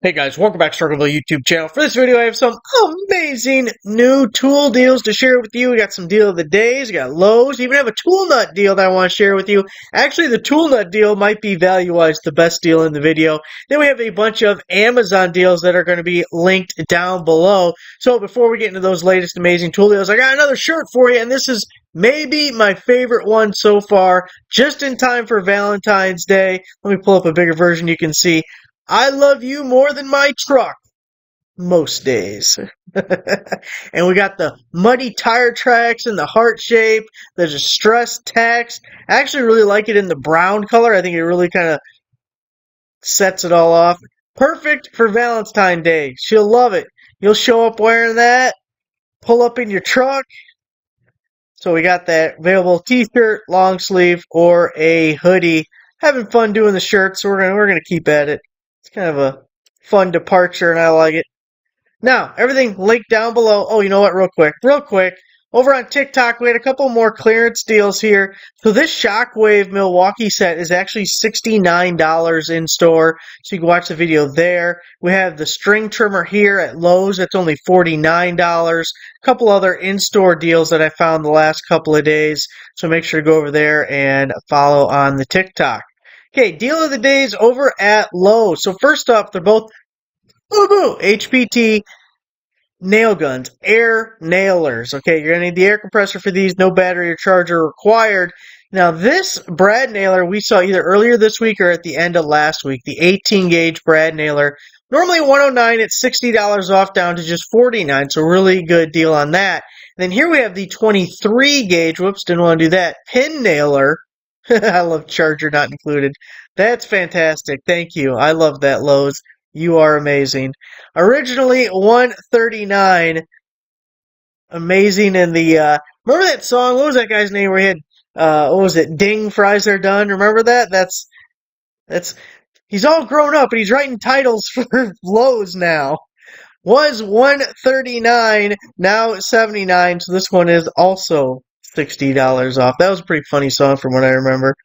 Hey guys, welcome back to TheStruggleville YouTube channel. For this video, I have some amazing new tool deals to share with you. We got some deal of the days, we got lows, we even have a tool nut deal that I want to share with you. Actually, the tool nut deal might be value-wise the best deal in the video. Then we have a bunch of Amazon deals that are going to be linked down below. So before we get into those latest amazing tool deals, I got another shirt for you, and this is maybe my favorite one so far, just in time for Valentine's Day. Let me pull up a bigger version you can see. I love you more than my truck most days. And we got the muddy tire tracks in the heart shape. There's a stress text. I actually really like it in the brown color. I think it really kind of sets it all off. Perfect for Valentine's Day. She'll love it. You'll show up wearing that, pull up in your truck. So we got that available t-shirt, long sleeve, or a hoodie. Having fun doing the shirts, so we're gonna keep at it. It's kind of a fun departure, and I like it. Now, everything linked down below. Oh, you know what? Real quick. Over on TikTok, we had a couple more clearance deals here. So this Shockwave Milwaukee set is actually $69 in store. So you can watch the video there. We have the string trimmer here at Lowe's. That's only $49. A couple other in-store deals that I found the last couple of days. So make sure to go over there and follow on the TikTok. Okay, deal of the days over at Lowe's. So first up, they're both HPT nail guns, air nailers. Okay, you're going to need the air compressor for these, no battery or charger required. Now, this brad nailer we saw either earlier this week or at the end of last week, the 18 gauge brad nailer. Normally $109, it's $60 off down to just $49, so really good deal on that. And then here we have the 23 gauge, whoops, didn't want to do that, pin nailer. I love charger not included. That's fantastic. Thank you. I love that, Lowe's. You are amazing. Originally $139. Amazing in the remember that song? What was that guy's name where he had what was it? Ding, fries are done. Remember that? That's he's all grown up and he's writing titles for Lowe's now. Was $139, now $79, so this one is also $60 off. That was a pretty funny song from what I remember.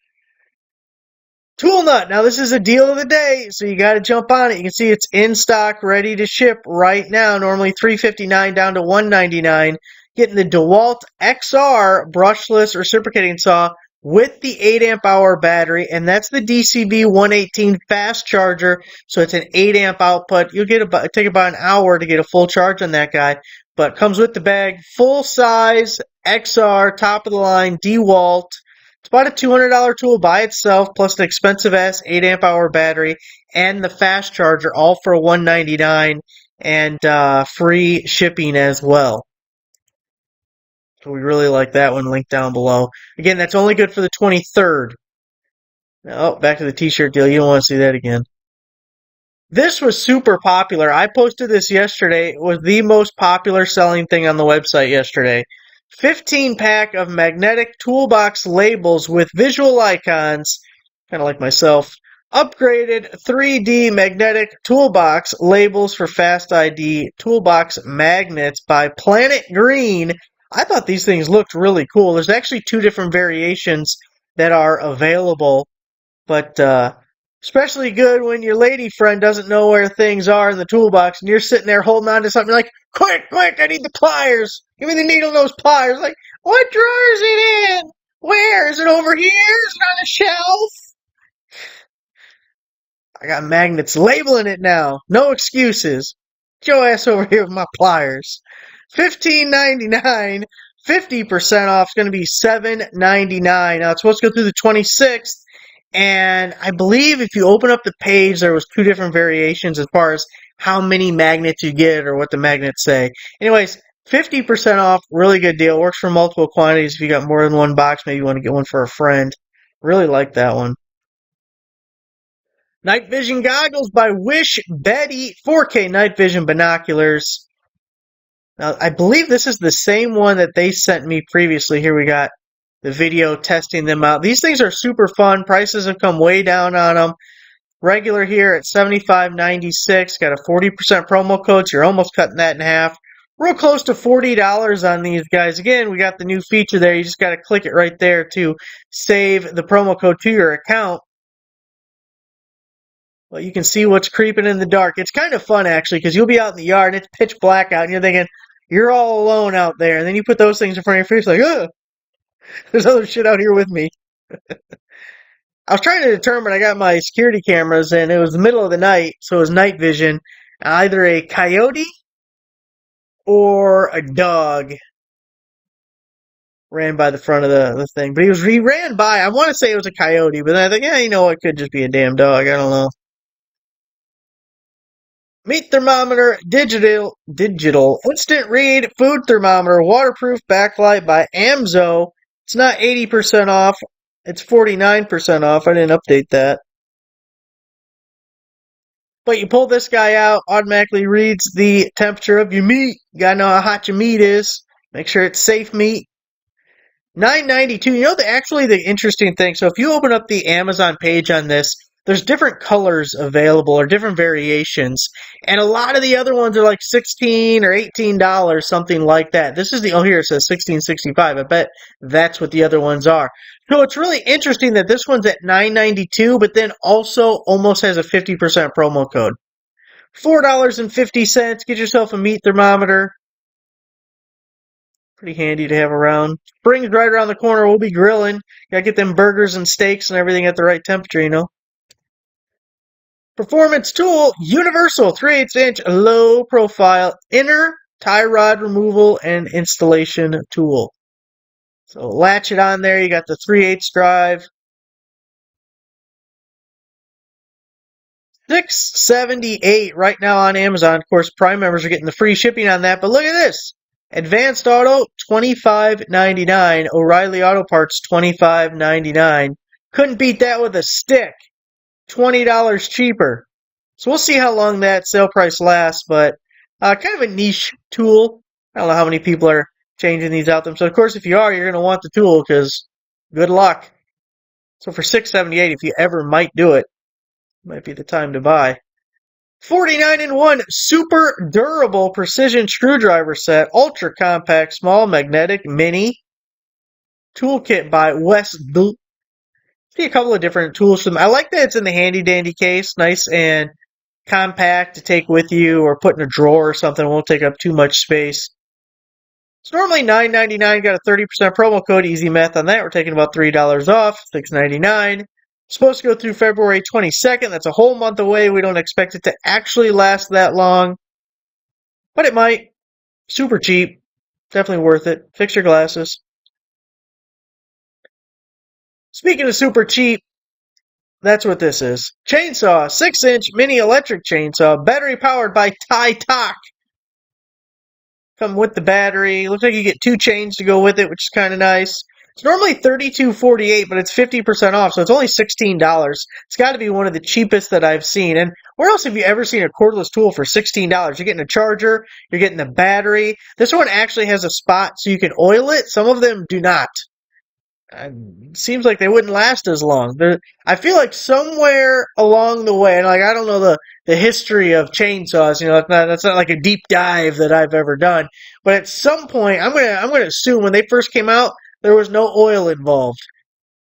Tool nut. Now this is a deal of the day, so you got to jump on it. You can see it's in stock, ready to ship right now. Normally $359 down to $199. Getting the DeWALT XR brushless reciprocating saw with the 8 amp hour battery, and that's the DCB 118 fast charger. So it's an 8 amp output. You'll take about an hour to get a full charge on that guy, but comes with the bag, full size XR, top of the line DeWALT. It's about a $200 tool by itself, plus an expensive-ass 8 amp hour battery and the fast charger, all for $199 and free shipping as well. So we really like that one, linked down below. Again, that's only good for the 23rd. Oh, back to the t-shirt deal. You don't want to see that again. This was super popular. I posted this yesterday. It was the most popular selling thing on the website yesterday. 15-pack of magnetic toolbox labels with visual icons, kind of like myself. Upgraded 3D magnetic toolbox labels for Fast ID toolbox magnets by Planet Green. I thought these things looked really cool. There's actually 2 different variations that are available, but especially good when your lady friend doesn't know where things are in the toolbox and you're sitting there holding on to something like, quick, I need the pliers. Give me the needle nose pliers. Like, what drawer is it in? Where? Is it over here? Is it on the shelf? I got magnets labeling it now. No excuses. Get your ass over here with my pliers. $15.99. 50% off. It's going to be $7.99. Now, it's supposed to go through the 26th. And I believe if you open up the page, there was 2 different variations as far as how many magnets you get or what the magnets say. Anyways, 50% off, really good deal. Works for multiple quantities. If you got more than one box, maybe you want to get one for a friend. Really like that one. Night vision goggles by Wishbety, 4K night vision binoculars. Now, I believe this is the same one that they sent me previously. Here we got the video testing them out. These things are super fun. Prices have come way down on them. Regular here at $75.96. Got a 40% promo code, so you're almost cutting that in half. Real close to $40 on these guys. Again, we got the new feature there. You just got to click it right there to save the promo code to your account. Well, you can see what's creeping in the dark. It's kind of fun, actually, because you'll be out in the yard and it's pitch black out, and you're thinking, you're all alone out there. And then you put those things in front of your face, like, ugh, there's other shit out here with me. I was trying to determine, I got my security cameras, and it was the middle of the night, so it was night vision. Either a coyote or a dog ran by the front of the thing. But he ran by, I want to say it was a coyote, but then I think, yeah, you know, it could just be a damn dog. I don't know. Meat thermometer, digital, instant read, food thermometer, waterproof backlight by Ammzo. It's not 80% off. It's 49% off. I didn't update that. But you pull this guy out, automatically reads the temperature of your meat. You gotta know how hot your meat is. Make sure it's safe meat. $9.92. You know, the interesting thing. So if you open up the Amazon page on this, there's different colors available or different variations, and a lot of the other ones are like $16 or $18, something like that. This is here it says $16.65. I bet that's what the other ones are. So it's really interesting that this one's at $9.92, but then also almost has a 50% promo code. $4.50. Get yourself a meat thermometer. Pretty handy to have around. Spring's right around the corner. We'll be grilling. Gotta get them burgers and steaks and everything at the right temperature, you know. Performance tool, universal 3/8 inch low profile inner tie rod removal and installation tool. So latch it on there. You got the 3/8 drive. $6.78 right now on Amazon. Of course, Prime members are getting the free shipping on that. But look at this. Advanced Auto, $25.99. O'Reilly Auto Parts, $25.99. Couldn't beat that with a stick. $20 cheaper. So we'll see how long that sale price lasts, but kind of a niche tool. I don't know how many people are changing these out them. So of course, if you are, you're going to want the tool because good luck. So for $6.78, if you ever might do it, might be the time to buy. 49-in-1 super durable precision screwdriver set, ultra compact, small, magnetic, mini toolkit by Wesdut. See a couple of different tools from them. I like that it's in the handy dandy case, nice and compact to take with you or put in a drawer or something. It won't take up too much space. It's normally $9.99. Got a 30% promo code, easy math on that. We're taking about $3 off, $6.99. Supposed to go through February 22nd. That's a whole month away. We don't expect it to actually last that long, but it might. Super cheap. Definitely worth it. Fix your glasses. Speaking of super cheap, that's what this is. Chainsaw, 6-inch mini electric chainsaw, battery powered by Tietoc. Come with the battery. Looks like you get 2 chains to go with it, which is kind of nice. It's normally $32.48, but it's 50% off, so it's only $16. It's got to be one of the cheapest that I've seen. And where else have you ever seen a cordless tool for $16? You're getting a charger, you're getting the battery. This one actually has a spot so you can oil it. Some of them do not. Seems like they wouldn't last as long. I feel like somewhere along the way, and like I don't know the history of chainsaws, you know, that's not like a deep dive that I've ever done. But at some point, I'm gonna assume when they first came out, there was no oil involved,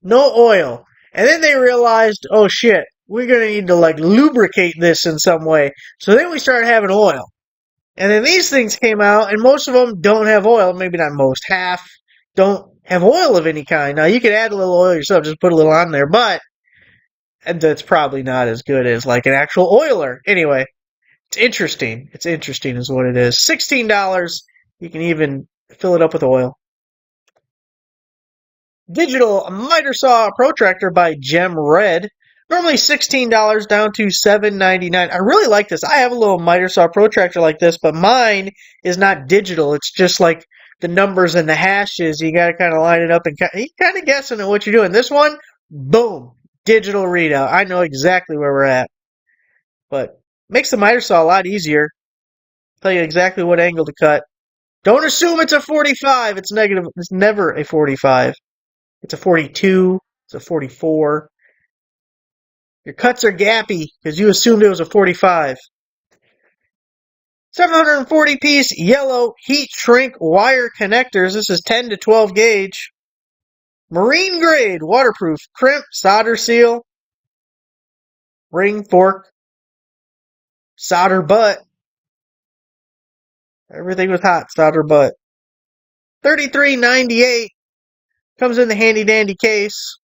no oil, and then they realized, oh shit, we're gonna need to like lubricate this in some way. So then we started having oil, and then these things came out, and most of them don't have oil. Maybe not most, half don't have oil of any kind. Now, you could add a little oil yourself, just put a little on there, but that's probably not as good as like an actual oiler. Anyway, it's interesting. It's interesting is what it is. $16. You can even fill it up with oil. Digital miter saw protractor by GemRed. Normally $16 down to $7.99. I really like this. I have a little miter saw protractor like this, but mine is not digital. It's just like the numbers and the hashes. You got to kind of line it up and you're kind of guessing at what you're doing. This one, boom, digital readout. I know exactly where we're at. But makes the miter saw a lot easier. Tell you exactly what angle to cut. Don't assume it's a 45. It's negative. It's never a 45. It's a 42. It's a 44. Your cuts are gappy because you assumed it was a 45. 740-piece yellow heat shrink wire connectors. This is 10 to 12 gauge. Marine grade, waterproof, crimp, solder seal, ring, fork, solder butt. Everything was hot, solder butt. $33.98. Comes in the handy dandy case.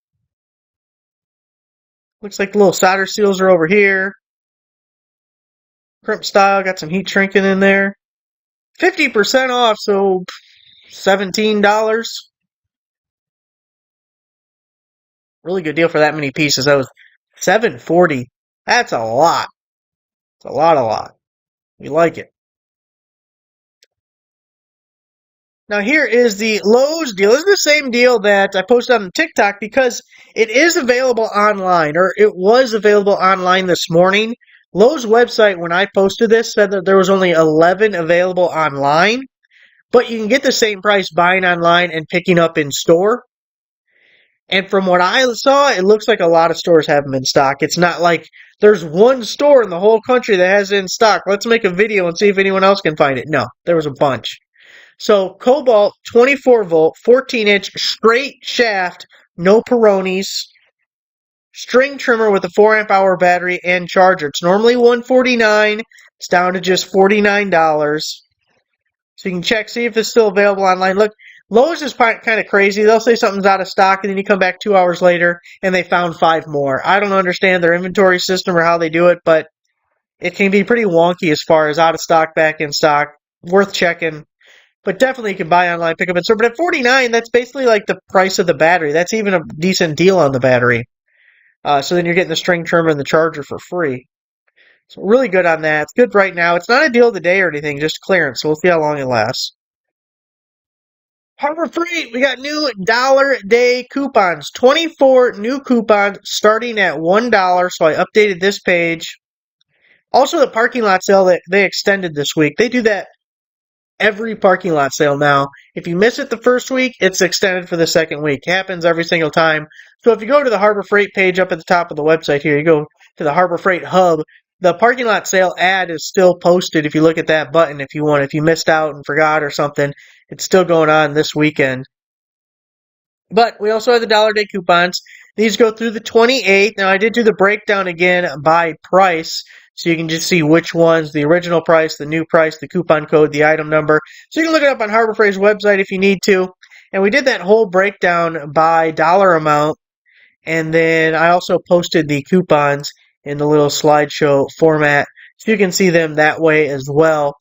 Looks like the little solder seals are over here. Crimp style, got some heat shrinking in there. 50% off, so $17. Really good deal for that many pieces. That was $7.40. That's a lot. It's a lot. We like it. Now here is the Lowe's deal. This is the same deal that I posted on TikTok because it is available online, or it was available online this morning. Lowe's website, when I posted this, said that there was only 11 available online, but you can get the same price buying online and picking up in store. And from what I saw, it looks like a lot of stores have them in stock. It's not like there's one store in the whole country that has it in stock. Let's make a video and see if anyone else can find it. No, there was a bunch. So Kobalt 24 volt, 14-inch straight shaft, no Peronis, string trimmer with a 4 amp hour battery and charger. It's normally $149. It's down to just $49. So you can check, see if it's still available online. Look, Lowe's is kind of crazy. They'll say something's out of stock, and then you come back 2 hours later, and they found 5 more. I don't understand their inventory system or how they do it, but it can be pretty wonky as far as out of stock, back in stock. Worth checking. But definitely you can buy online, pick up in store. But at $49, that's basically like the price of the battery. That's even a decent deal on the battery. So then you're getting the string trimmer and the charger for free. So really good on that. It's good right now. It's not a deal of the day or anything, just clearance. So we'll see how long it lasts. Harbor Freight, we got new $1 coupons. 24 new coupons starting at $1. So I updated this page. Also, the parking lot sale that they extended this week. They do that every parking lot sale now. If you miss it the first week, it's extended for the second week. It happens every single time. So if you go to the Harbor Freight page up at the top of the website here, you go to the Harbor Freight hub, the parking lot sale ad is still posted if you look at that button if you want. If you missed out and forgot or something, it's still going on this weekend. But we also have the $1 coupons. These go through the 28th. Now, I did do the breakdown again by price, so you can just see which one's the original price, the new price, the coupon code, the item number. So you can look it up on Harbor Freight's website if you need to. And we did that whole breakdown by dollar amount. And then I also posted the coupons in the little slideshow format, so you can see them that way as well.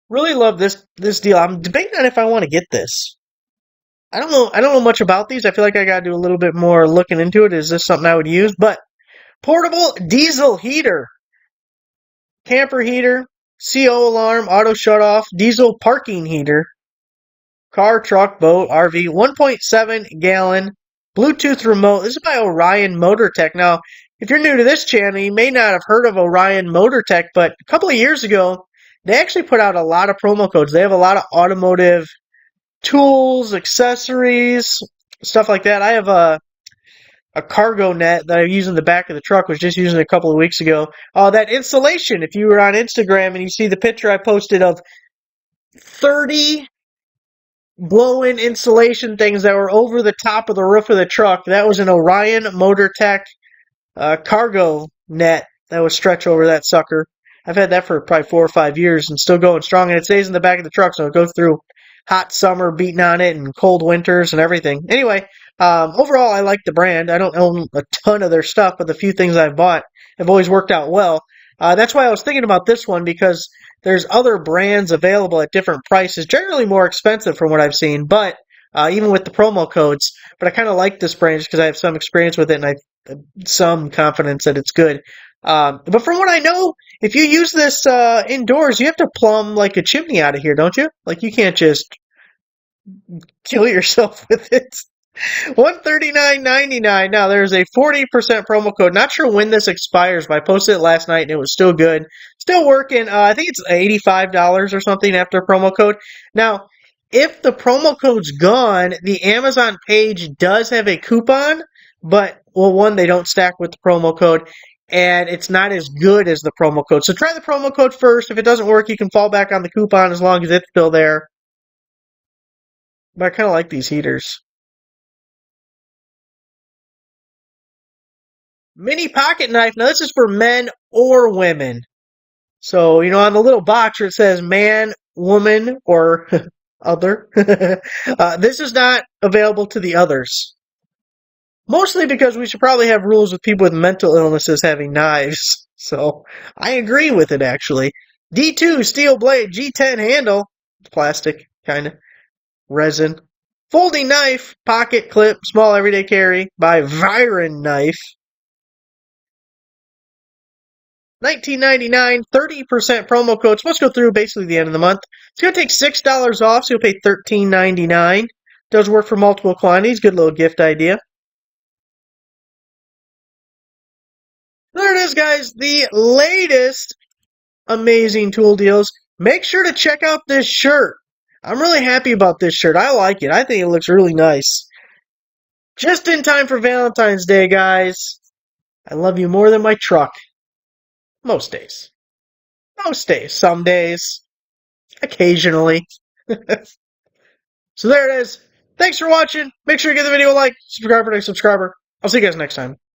Really love this deal. I'm debating on if I want to get this. I don't know much about these. I feel like I gotta do a little bit more looking into it. Is this something I would use? But portable diesel heater, camper heater, CO alarm, auto shut off, diesel parking heater, car, truck, boat, RV, 1.7 gallon, Bluetooth remote. This is by Orion Motor Tech. Now, if you're new to this channel, you may not have heard of Orion Motor Tech, but a couple of years ago, they actually put out a lot of promo codes. They have a lot of automotive tools, accessories, stuff like that. I have a cargo net that I use in the back of the truck. Was just using it a couple of weeks ago. That insulation. If you were on Instagram and you see the picture I posted of 30 blow-in insulation things that were over the top of the roof of the truck, that was an Orion Motor Tech cargo net that would stretch over that sucker. I've had that for probably 4 or 5 years and still going strong, and it stays in the back of the truck, so it goes through hot summer beating on it and cold winters and everything. Anyway, overall, I like the brand. I don't own a ton of their stuff, but the few things I've bought have always worked out well. That's why I was thinking about this one, because there's other brands available at different prices, generally more expensive from what I've seen, but even with the promo codes. But I kind of like this brand just because I have some experience with it and I have some confidence that it's good. But from what I know, if you use this indoors, you have to plumb like a chimney out of here, don't you? Like you can't just kill yourself with it. $139.99. Now there's a 40% promo code. Not sure when this expires, but I posted it last night and it was still good. Still working. I think it's $85 or something after promo code. Now, if the promo code's gone, the Amazon page does have a coupon, but, well, one, they don't stack with the promo code, and it's not as good as the promo code. So try the promo code first. If it doesn't work, you can fall back on the coupon as long as it's still there. But I kind of like these heaters. Mini pocket knife. Now, this is for men or women. So, on the little box where it says man, woman, or other, this is not available to the others. Mostly because we should probably have rules with people with mental illnesses having knives. So, I agree with it, actually. D2 steel blade, G10 handle. It's plastic, kind of. Resin. Folding knife, pocket clip, small everyday carry by Viren knife. $19.99, 30% promo code. Supposed to go through basically the end of the month. It's going to take $6 off, so you'll pay $13.99. Does work for multiple quantities. Good little gift idea. There it is, guys. The latest amazing tool deals. Make sure to check out this shirt. I'm really happy about this shirt. I like it. I think it looks really nice. Just in time for Valentine's Day, guys. I love you more than my truck. Most days. Most days. Some days. Occasionally. So there it is. Thanks for watching. Make sure you give the video a like, subscribe for next subscriber. I'll see you guys next time.